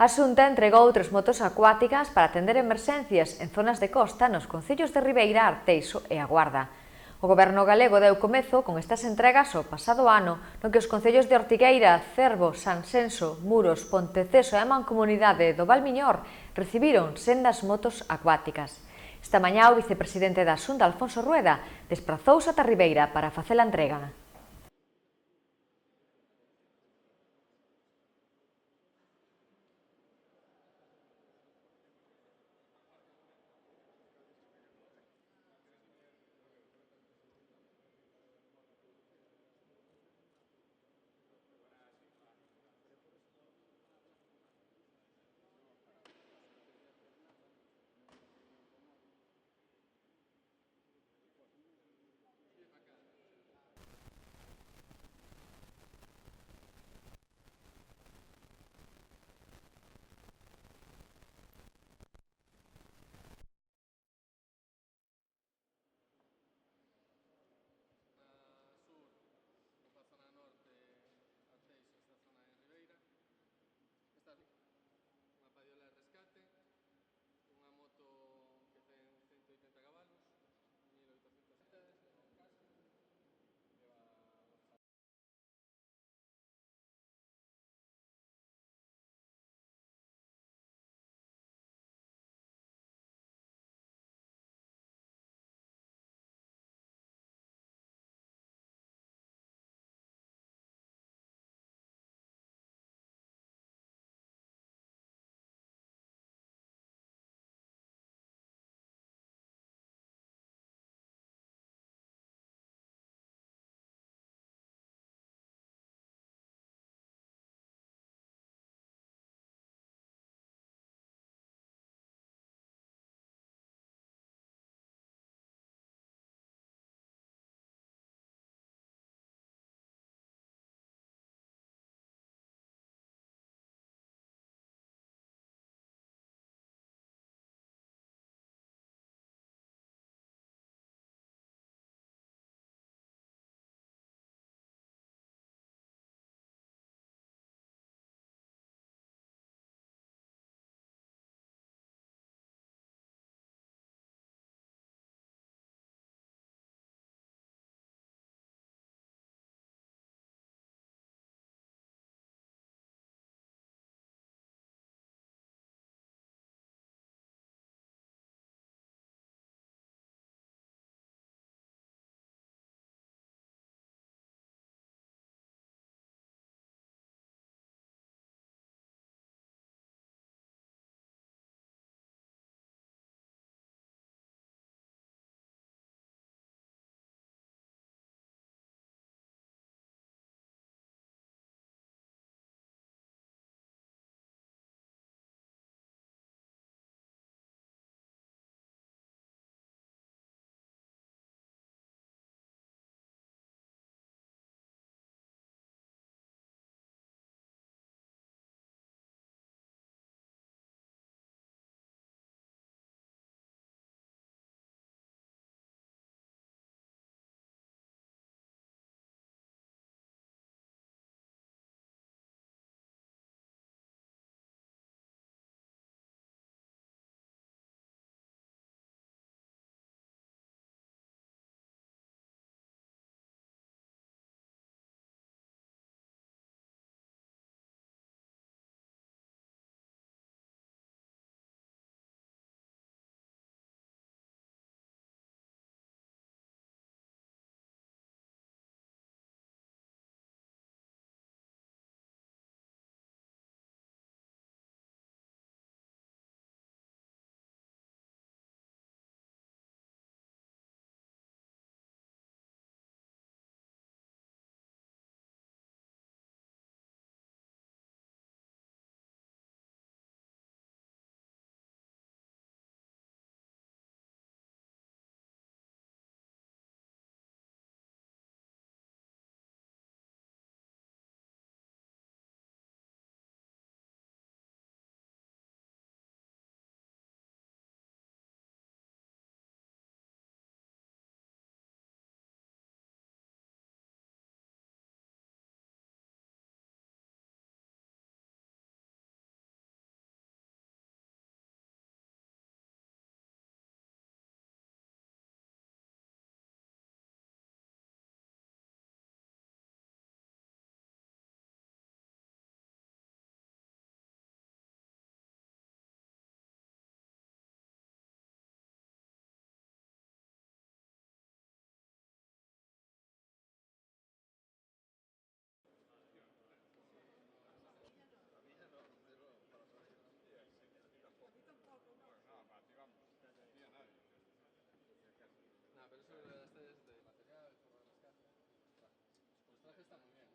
A Xunta entregou 3 motos acuáticas para atender emerxencias en zonas de costa nos concellos de Ribeira, Arteixo e A Guarda. O Goberno galego deu comezo con estas entregas o pasado ano, no que os concellos de Ortigueira, Cervo, Sanxenxo, Muros, Ponteceso e a Mancomunidade do Valmiñor recibiron sendas motos acuáticas. Esta mañá o vicepresidente da Xunta, Alfonso Rueda, desprazouse ata Ribeira para facer a entrega. está muy bien.